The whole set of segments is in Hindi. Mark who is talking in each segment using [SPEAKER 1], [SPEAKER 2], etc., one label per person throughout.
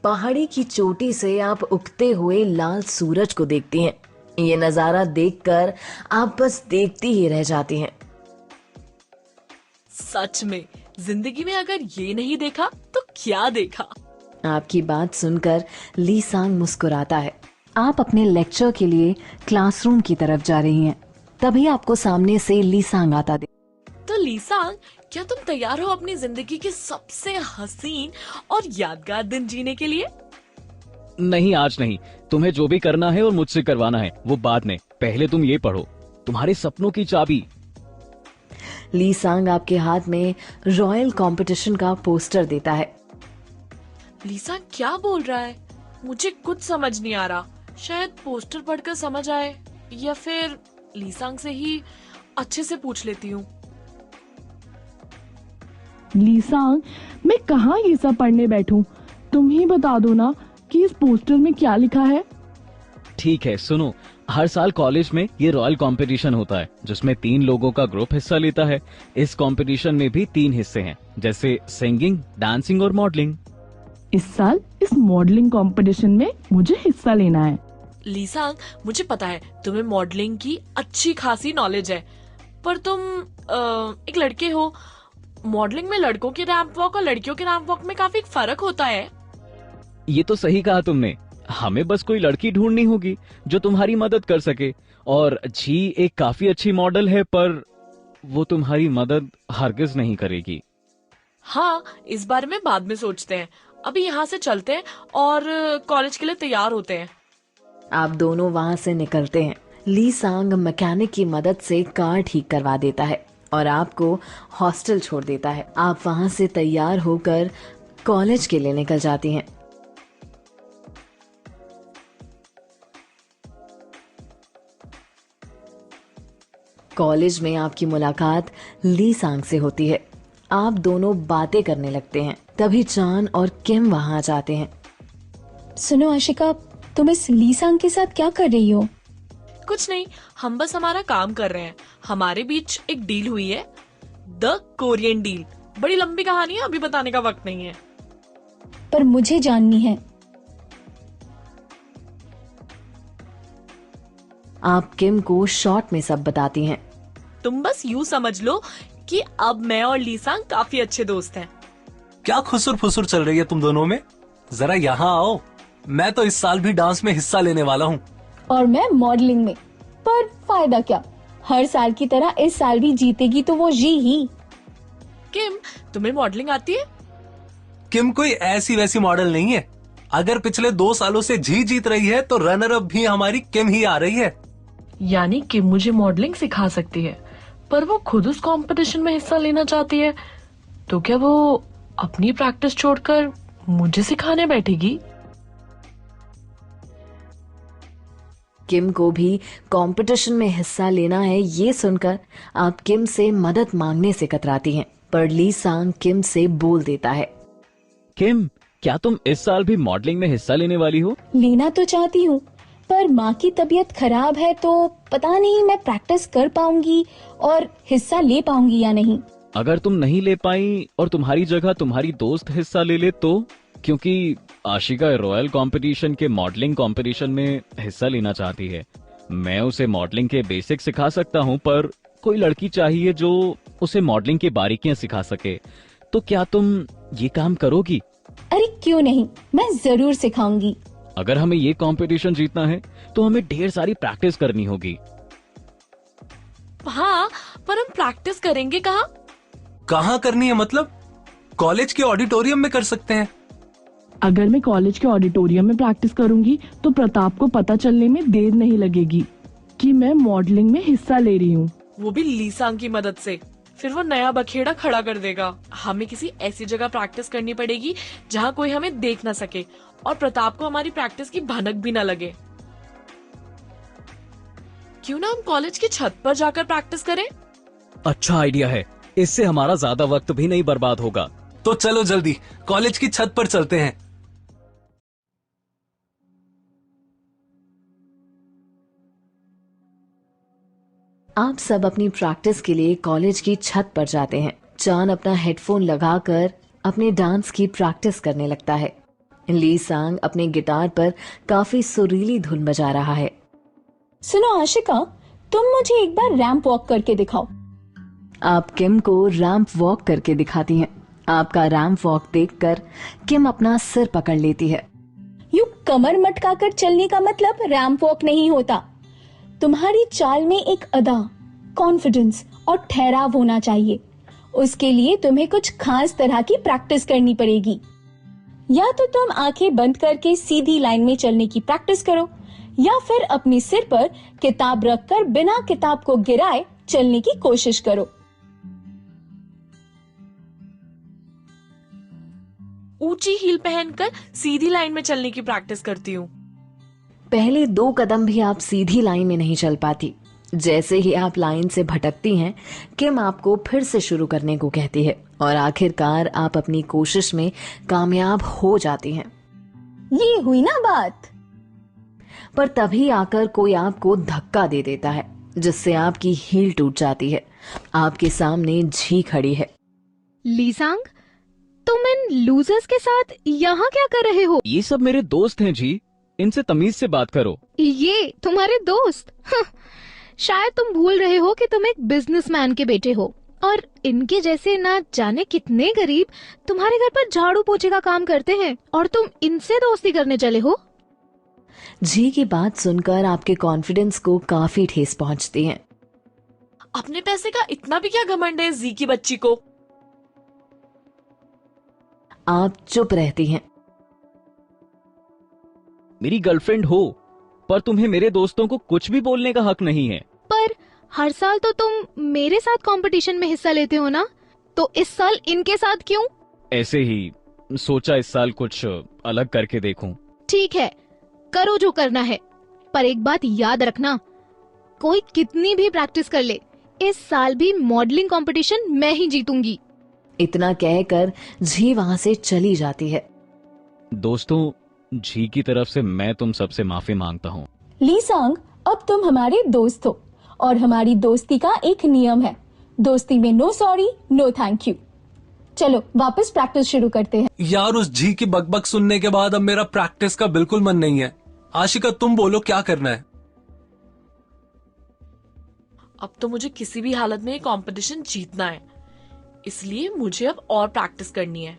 [SPEAKER 1] पहाड़ी की चोटी से आप उगते हुए लाल सूरज को देखती हैं। ये नजारा देखकर आप बस देखती ही रह जाती हैं।
[SPEAKER 2] सच में जिंदगी में अगर ये नहीं देखा तो क्या देखा।
[SPEAKER 1] आपकी बात सुनकर ली सांग मुस्कुराता है। आप अपने लेक्चर के लिए क्लासरूम की तरफ जा रही हैं। तभी आपको सामने से ली सांग आता दे।
[SPEAKER 2] तो ली सांग, क्या तुम तैयार हो अपनी जिंदगी के सबसे हसीन और यादगार दिन जीने के लिए?
[SPEAKER 3] नहीं, आज नहीं। तुम्हें जो भी करना है और मुझसे करवाना है वो बाद में। पहले तुम ये पढ़ो, तुम्हारे सपनों की चाबी।
[SPEAKER 1] ली सांग आपके हाथ में रॉयल कंपटीशन का पोस्टर देता है।
[SPEAKER 2] ली सांग क्या बोल रहा है? मुझे कुछ समझ नहीं आ रहा। शायद पोस्टर पढ़कर समझ आए, या फिर ली सांग से ही अच्छे से पूछ लेती हूँ।
[SPEAKER 4] ली सांग, मैं कहाँ ये सब पढ़ने बैठूं? तुम ही बता दो ना कि इस पोस्टर में क्या लिखा है।
[SPEAKER 3] ठीक है, सुनो। हर साल कॉलेज में ये रॉयल कंपटीशन होता है जिसमें 3 लोगों का ग्रुप हिस्सा लेता है। इस कंपटीशन में भी 3 हिस्से हैं, जैसे सिंगिंग, डांसिंग और मॉडलिंग।
[SPEAKER 4] इस साल इस मॉडलिंग कंपटीशन में मुझे हिस्सा लेना है।
[SPEAKER 2] ली सांग, मुझे पता है तुम्हें मॉडलिंग की अच्छी खासी नॉलेज है, पर तुम एक लड़के हो। मॉडलिंग में लड़कों के रैंप वॉक और लड़कियों के रैंप वॉक में काफी फर्क होता है।
[SPEAKER 3] ये तो सही कहा तुमने। हमें बस कोई लड़की ढूंढनी होगी जो तुम्हारी मदद कर सके। और जी एक काफी अच्छी मॉडल है, पर वो तुम्हारी मदद हरगिज नहीं करेगी।
[SPEAKER 2] हाँ, इस बारे में बाद में सोचते हैं। अभी यहाँ से चलते हैं और कॉलेज के लिए तैयार होते हैं।
[SPEAKER 1] आप दोनों वहाँ से निकलते हैं। ली सांग मैकेनिक की मदद से कार ठीक करवा देता है और आपको हॉस्टल छोड़ देता है। आप वहाँ से तैयार होकर कॉलेज के लिए निकल जाती हैं। कॉलेज में आपकी मुलाकात ली सांग से होती है। आप दोनों बातें करने लगते हैं। तभी चान और किम वहाँ जाते हैं।
[SPEAKER 5] सुनो आशिका, तुम इस ली सांग के साथ क्या कर रही हो?
[SPEAKER 2] कुछ नहीं, हम बस हमारा काम कर रहे हैं। हमारे बीच एक डील हुई है, द कोरियन डील। बड़ी लंबी कहानी है, अभी बताने का वक्त नहीं है।
[SPEAKER 5] पर मुझे जाननी है।
[SPEAKER 1] आप किम को शॉर्ट में सब बताती हैं।
[SPEAKER 2] तुम बस यूँ समझ लो कि अब मैं और ली सांग काफी अच्छे दोस्त हैं।
[SPEAKER 6] क्या खुसुर फुसुर चल रही है तुम दोनों में? जरा यहाँ आओ। मैं तो इस साल भी डांस में हिस्सा लेने वाला हूँ।
[SPEAKER 5] और मैं मॉडलिंग में। पर फायदा क्या? हर साल की तरह इस साल भी जीतेगी तो वो जी ही।
[SPEAKER 2] किम, तुम्हें मॉडलिंग आती है?
[SPEAKER 6] किम कोई ऐसी वैसी मॉडल नहीं है। अगर पिछले 2 सालों से जी जीत रही है तो रनर अप भी हमारी किम ही आ रही है।
[SPEAKER 2] यानी किम मुझे मॉडलिंग सिखा सकती है, पर वो खुद उस कंपटीशन में हिस्सा लेना चाहती है। तो क्या वो अपनी प्रैक्टिस छोड़कर मुझे सिखाने बैठेगी?
[SPEAKER 1] किम को भी कंपटीशन में हिस्सा लेना है। ये सुनकर आप किम से मदद मांगने से कतराती हैं, पर ली सांग किम से बोल देता है।
[SPEAKER 3] किम, क्या तुम इस साल भी मॉडलिंग में हिस्सा लेने वाली हो?
[SPEAKER 5] लेना तो चाहती हूँ, पर माँ की तबीयत खराब है तो पता नहीं मैं प्रैक्टिस कर पाऊंगी और हिस्सा ले पाऊंगी या नहीं।
[SPEAKER 3] अगर तुम नहीं ले पाई और तुम्हारी जगह तुम्हारी दोस्त हिस्सा ले ले तो? क्योंकि आशिका रॉयल कंपटीशन के मॉडलिंग कंपटीशन में हिस्सा लेना चाहती है। मैं उसे मॉडलिंग के बेसिक सिखा सकता हूँ, पर कोई लड़की चाहिए जो उसे मॉडलिंग की बारीकियां सिखा सके। तो क्या तुम ये काम करोगी?
[SPEAKER 5] अरे क्यों नहीं, मैं जरूर सिखाऊंगी।
[SPEAKER 3] अगर हमें ये कंपटीशन जीतना है तो हमें ढेर सारी प्रैक्टिस करनी होगी।
[SPEAKER 2] हाँ, पर हम प्रैक्टिस करेंगे कहाँ?
[SPEAKER 6] कहाँ करनी है मतलब? कॉलेज के ऑडिटोरियम में कर सकते हैं।
[SPEAKER 4] अगर मैं कॉलेज के ऑडिटोरियम में प्रैक्टिस करूंगी तो प्रताप को पता चलने में देर नहीं लगेगी कि मैं मॉडलिंग में हिस्सा ले रही हूँ।
[SPEAKER 2] वो भी ली सांग की मदद से। फिर वो नया बखेड़ा खड़ा कर देगा। हमें किसी ऐसी जगह प्रैक्टिस करनी पड़ेगी जहाँ कोई हमें देख ना सके और प्रताप को हमारी प्रैक्टिस की भनक भी ना लगे। क्यों ना हम कॉलेज की छत पर जाकर प्रैक्टिस करें?
[SPEAKER 3] अच्छा आइडिया है। इससे हमारा ज्यादा वक्त भी नहीं बर्बाद होगा।
[SPEAKER 6] तो चलो जल्दी कॉलेज की छत पर चलते हैं।
[SPEAKER 1] आप सब अपनी प्रैक्टिस के लिए कॉलेज की छत पर जाते हैं। चान अपना हेडफोन लगाकर अपने डांस की प्रैक्टिस करने लगता है। ली सांग अपने गिटार पर काफी सुरीली धुन बजा रहा है।
[SPEAKER 5] सुनो आशिका, तुम मुझे एक बार रैंप वॉक करके दिखाओ।
[SPEAKER 1] आप किम को रैंप वॉक करके दिखाती हैं। आपका रैंप वॉक देखकर किम अपना सिर पकड़ लेती है।
[SPEAKER 5] यूं कमर मटकाकर चलने का मतलब रैंप वॉक नहीं होता। तुम्हारी चाल में एक अदा, कॉन्फिडेंस और ठहराव होना चाहिए। उसके लिए तुम्हें कुछ खास तरह की प्रैक्टिस करनी पड़ेगी। या तो तुम आंखें बंद करके सीधी लाइन में चलने की प्रैक्टिस करो, या फिर अपने सिर पर किताब रखकर बिना किताब को गिराए चलने की कोशिश करो।
[SPEAKER 2] ऊंची हील पहनकर सीधी लाइन में चलने की प्रैक्टिस करती हूँ।
[SPEAKER 1] पहले 2 कदम भी आप सीधी लाइन में नहीं चल पाती। जैसे ही आप लाइन से भटकती हैं, किम आपको फिर से शुरू करने को कहती है और आखिरकार आप अपनी कोशिश में कामयाब हो जाती हैं।
[SPEAKER 5] ये हुई ना बात।
[SPEAKER 1] पर तभी आकर कोई आपको धक्का दे देता है, जिससे आपकी हील टूट जाती है। आपके सामने झी खड़ी है।
[SPEAKER 7] लीसांग, तुम इन लूजर्स के साथ यहाँ क्या कर रहे हो?
[SPEAKER 3] ये सब मेरे दोस्त हैं जी, इनसे तमीज से बात करो।
[SPEAKER 7] ये तुम्हारे दोस्त? शायद तुम भूल रहे हो कि तुम एक बिजनेसमैन के बेटे हो और इनके जैसे ना जाने कितने गरीब तुम्हारे घर पर झाड़ू पोछे का काम करते हैं और तुम इनसे दोस्ती करने चले हो।
[SPEAKER 1] झी की बात सुनकर आपके कॉन्फिडेंस को काफी ठेस पहुंचती है।
[SPEAKER 2] अपने पैसे का इतना भी क्या घमंड है जी की बच्ची को।
[SPEAKER 1] आप चुप रहती हैं।
[SPEAKER 3] मेरी गर्लफ्रेंड हो, पर तुम्हें मेरे दोस्तों को कुछ भी बोलने का हक नहीं है।
[SPEAKER 7] पर हर साल तो तुम मेरे साथ कंपटीशन में हिस्सा लेते हो ना, तो इस साल इनके साथ क्यों?
[SPEAKER 3] ऐसे ही सोचा इस साल कुछ अलग करके देखूं।
[SPEAKER 7] ठीक है, करो जो करना है, पर एक बात याद रखना, कोई कितनी भी प्रैक्टिस कर ले, इस साल भी मॉडलिंग कंपटीशन मैं ही जीतूंगी।
[SPEAKER 1] इतना कहकर झी वहां से चली जाती है।
[SPEAKER 3] दोस्तों, झी की तरफ से मैं तुम सबसे माफी मांगता हूँ।
[SPEAKER 5] लीसांग, अब तुम हमारे दोस्त हो और हमारी दोस्ती का एक नियम है, दोस्ती में no sorry no thank you. चलो वापस प्रैक्टिस शुरू करते हैं।
[SPEAKER 6] यार, उस झी की बकबक सुनने के बाद अब मेरा प्रैक्टिस का बिल्कुल मन नहीं है। आशिका, तुम बोलो क्या करना है।
[SPEAKER 2] अब तो मुझे किसी भी हालत में ये कंपटीशन जीतना है, इसलिए मुझे अब और प्रैक्टिस करनी है।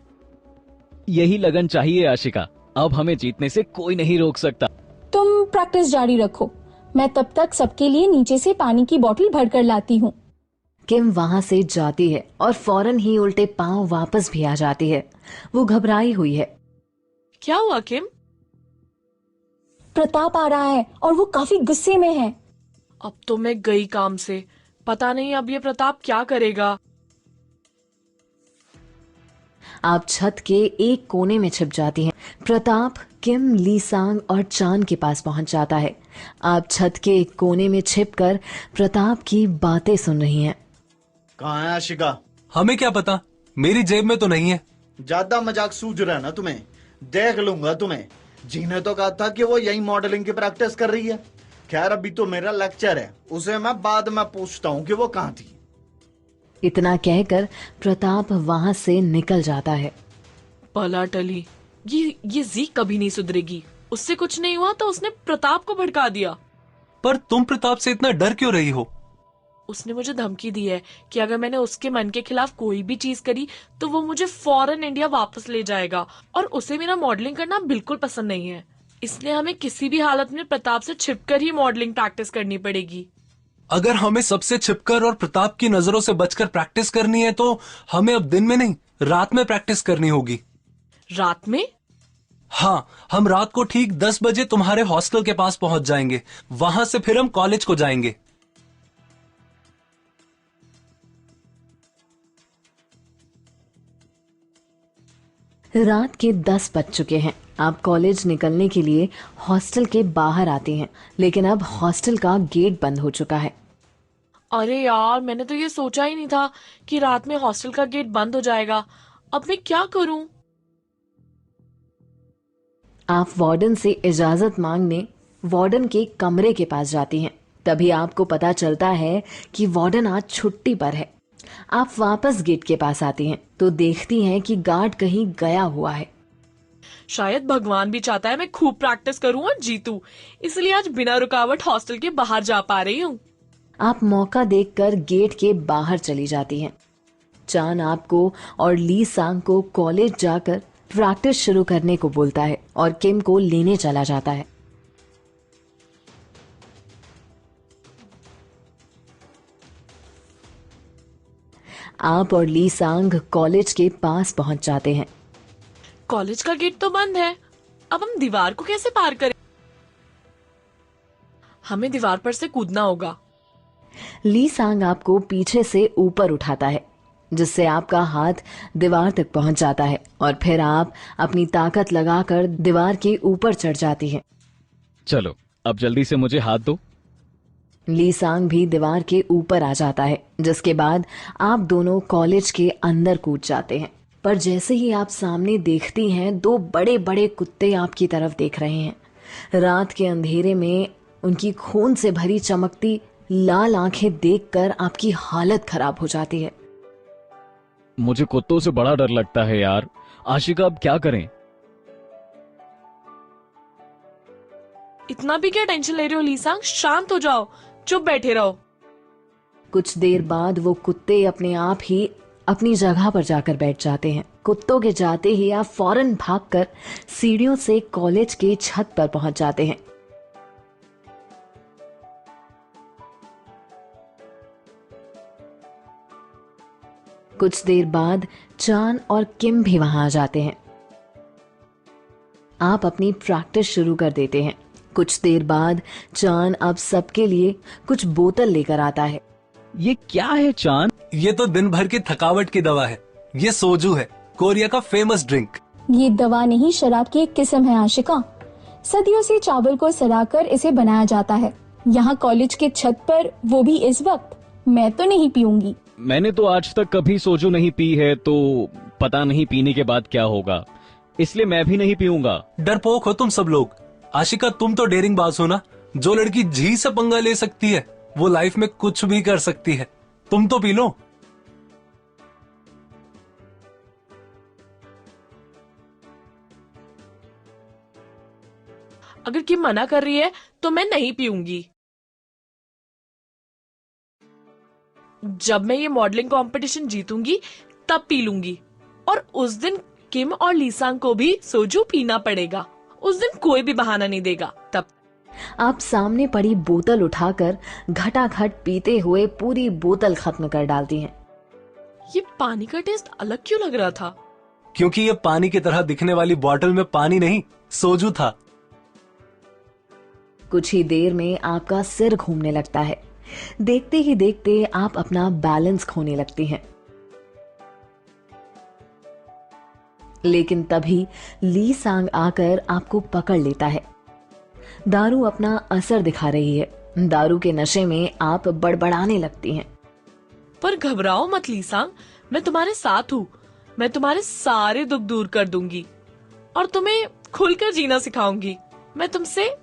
[SPEAKER 3] यही लगन चाहिए आशिका, अब हमें जीतने से कोई नहीं रोक सकता।
[SPEAKER 5] तुम प्रैक्टिस जारी रखो, मैं तब तक सबके लिए नीचे से पानी की बोतल भर कर लाती हूँ।
[SPEAKER 1] किम वहां से जाती है और फौरन ही उल्टे पांव वापस भी आ जाती है। वो घबराई हुई है।
[SPEAKER 2] क्या हुआ किम?
[SPEAKER 5] प्रताप आ रहा है और वो काफी गुस्से में है।
[SPEAKER 2] अब तो मैं गई काम से, पता नहीं अब ये प्रताप क्या करेगा।
[SPEAKER 1] आप छत के एक कोने में छिप जाती हैं। प्रताप किम, लीसांग और चान के पास पहुंच जाता है। आप छत के एक कोने में छिपकर प्रताप की बातें सुन रही हैं।
[SPEAKER 8] कहाँ है आशिका?
[SPEAKER 6] हमें क्या पता, मेरी जेब में तो नहीं है।
[SPEAKER 8] ज्यादा मजाक सूझ रहा है ना तुम्हें? देख लूंगा तुम्हें। जी ने तो कहा था कि वो यही मॉडलिंग की प्रैक्टिस कर रही है। खैर, अभी तो मेरा लेक्चर है, उसे मैं बाद में पूछता हूँ कि वो कहाँ थी।
[SPEAKER 1] इतना कहकर प्रताप वहां से निकल जाता है।
[SPEAKER 2] भला टली, ये जी कभी नहीं सुधरेगी। उससे कुछ नहीं हुआ तो उसने प्रताप को भड़का दिया।
[SPEAKER 6] पर तुम प्रताप से इतना डर क्यों रही हो?
[SPEAKER 2] उसने मुझे धमकी दी है कि अगर मैंने उसके मन के खिलाफ कोई भी चीज करी तो वो मुझे फौरन इंडिया वापस ले जाएगा, और उसे मेरा मॉडलिंग करना बिल्कुल पसंद नहीं है। इसलिए हमें किसी भी हालत में प्रताप से छिपकर ही मॉडलिंग प्रैक्टिस करनी पड़ेगी।
[SPEAKER 6] अगर हमें सबसे छिपकर और प्रताप की नजरों से बचकर प्रैक्टिस करनी है तो हमें अब दिन में नहीं, रात में प्रैक्टिस करनी होगी।
[SPEAKER 2] रात में?
[SPEAKER 6] हाँ, हम रात को ठीक 10 बजे तुम्हारे हॉस्टल के पास पहुंच जाएंगे। वहां से फिर हम कॉलेज को जाएंगे।
[SPEAKER 1] रात के 10 बज चुके हैं। आप कॉलेज निकलने के लिए हॉस्टल के बाहर आते हैं, लेकिन अब हॉस्टल का गेट बंद हो चुका है।
[SPEAKER 2] अरे यार, मैंने तो ये सोचा ही नहीं था कि रात में हॉस्टल का गेट बंद हो जाएगा। अब मैं क्या करूं?
[SPEAKER 1] आप वार्डन से इजाजत मांगने वार्डन के कमरे के पास जाती हैं। तभी आपको पता चलता है कि वार्डन आज छुट्टी पर है। आप वापस गेट के पास आती हैं तो देखती हैं कि गार्ड कहीं गया हुआ है।
[SPEAKER 2] शायद भगवान भी चाहता है मैं खूब प्रैक्टिस करूं और जीतूं, इसलिए आज बिना रुकावट हॉस्टल के बाहर जा पा रही हूँ।
[SPEAKER 1] आप मौका देखकर गेट के बाहर चली जाती हैं। चान आपको और ली सांग को कॉलेज जाकर प्रैक्टिस शुरू करने को बोलता है और किम को लेने चला जाता है। आप और ली सांग कॉलेज के पास पहुंच जाते हैं।
[SPEAKER 2] कॉलेज का गेट तो बंद है, अब हम दीवार को कैसे पार करें? हमें दीवार पर से कूदना होगा।
[SPEAKER 1] ली सांग आपको पीछे से ऊपर उठाता है, जिससे आपका हाथ दीवार तक पहुंच जाता है और फिर आप अपनी ताकत लगाकर दीवार के ऊपर चढ़ जाती हैं।
[SPEAKER 3] चलो अब जल्दी से मुझे हाथ दो।
[SPEAKER 1] ली सांग भी दीवार के ऊपर आ जाता है, जिसके बाद आप दोनों कॉलेज के अंदर कूद जाते हैं। पर जैसे ही आप सामने देखती हैं, दो बड़े बड़े कुत्ते आपकी तरफ देख रहे हैं। रात के अंधेरे में उनकी खून से भरी चमकती लाल आंखें देखकर आपकी हालत खराब हो जाती है।
[SPEAKER 3] मुझे कुत्तों से बड़ा डर लगता है यार। आशिका अब क्या करें?
[SPEAKER 2] इतना भी क्या टेंशन ले रहे हो ली सांग? शांत हो जाओ, चुप बैठे रहो।
[SPEAKER 1] कुछ देर बाद वो कुत्ते अपने आप ही अपनी जगह पर जाकर बैठ जाते हैं। कुत्तों के जाते ही आप फौरन भागकर सीढ़ियों से कॉलेज के छत पर पहुंच जाते हैं। कुछ देर बाद चान और किम भी वहां आ जाते हैं। आप अपनी प्रैक्टिस शुरू कर देते हैं। कुछ देर बाद चान अब सबके लिए कुछ बोतल लेकर आता है।
[SPEAKER 3] ये क्या है चान?
[SPEAKER 6] ये तो दिन भर की थकावट की दवा है। ये सोजू है, कोरिया का फेमस ड्रिंक।
[SPEAKER 5] ये दवा नहीं, शराब की एक किस्म है आशिका। सदियों से चावल को सड़ाकर इसे बनाया जाता है। यहाँ कॉलेज के छत पर, वो भी इस वक्त। मैं तो नहीं पीऊंगी।
[SPEAKER 3] मैंने तो आज तक कभी सोजू नहीं पी है, तो पता नहीं पीने के बाद क्या होगा, इसलिए मैं भी नहीं पीऊंगा।
[SPEAKER 6] डरपोक हो तुम सब लोग। आशिका तुम तो डेयरिंग बाज हो ना। जो लड़की जी से पंगा ले सकती है वो लाइफ में कुछ भी कर सकती है। तुम तो पी लो।
[SPEAKER 2] अगर किम मना कर रही है तो मैं नहीं पीऊंगी। जब मैं ये मॉडलिंग कंपटीशन जीतूंगी तब पी लूंगी, और उस दिन किम और ली सांग को भी सोजू पीना पड़ेगा। उस दिन कोई भी बहाना नहीं देगा। तब
[SPEAKER 1] आप सामने पड़ी बोतल उठाकर घटाघट पीते हुए पूरी बोतल खत्म कर डालती हैं।
[SPEAKER 2] ये पानी का टेस्ट अलग क्यों लग रहा था?
[SPEAKER 6] क्योंकि ये पानी की तरह दिखने वाली बॉटल में पानी नहीं, सोजू था।
[SPEAKER 1] कुछ ही देर में आपका सिर घूमने लगता है। देखते ही देखते आप अपना बैलेंस खोने लगती हैं। लेकिन तभी ली सांग आकर आपको पकड़ लेता है। दारू अपना असर दिखा रही है। दारू के नशे में आप बड़बड़ाने लगती हैं।
[SPEAKER 2] पर घबराओ मत ली सांग, मैं तुम्हारे साथ हूँ। मैं तुम्हारे सारे दुख दूर कर दूंगी और तुम्हें खुलकर जीना सिखाऊंगी। मैं तुमसे।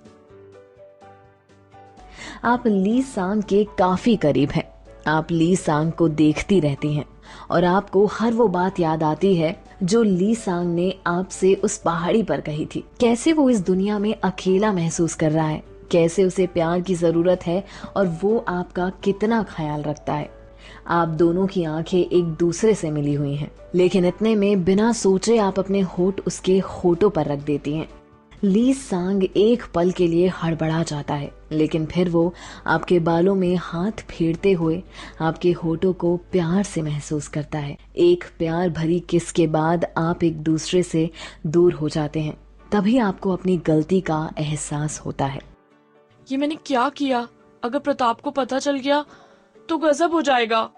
[SPEAKER 1] आप ली सांग के काफी करीब हैं। आप ली सांग को देखती रहती हैं और आपको हर वो बात याद आती है जो ली सांग ने आपसे उस पहाड़ी पर कही थी। कैसे वो इस दुनिया में अकेला महसूस कर रहा है, कैसे उसे प्यार की जरूरत है और वो आपका कितना ख्याल रखता है। आप दोनों की आंखें एक दूसरे से मिली हुई हैं, लेकिन इतने में बिना सोचे आप अपने होठ उसके होठों पर रख देती हैं। ली सांग एक पल के लिए हड़बड़ा जाता है, लेकिन फिर वो आपके बालों में हाथ फेरते हुए आपके होठों को प्यार से महसूस करता है। एक प्यार भरी किस के बाद आप एक दूसरे से दूर हो जाते हैं। तभी आपको अपनी गलती का एहसास होता है।
[SPEAKER 2] ये मैंने क्या किया? अगर प्रताप को पता चल गया तो गजब हो जाएगा।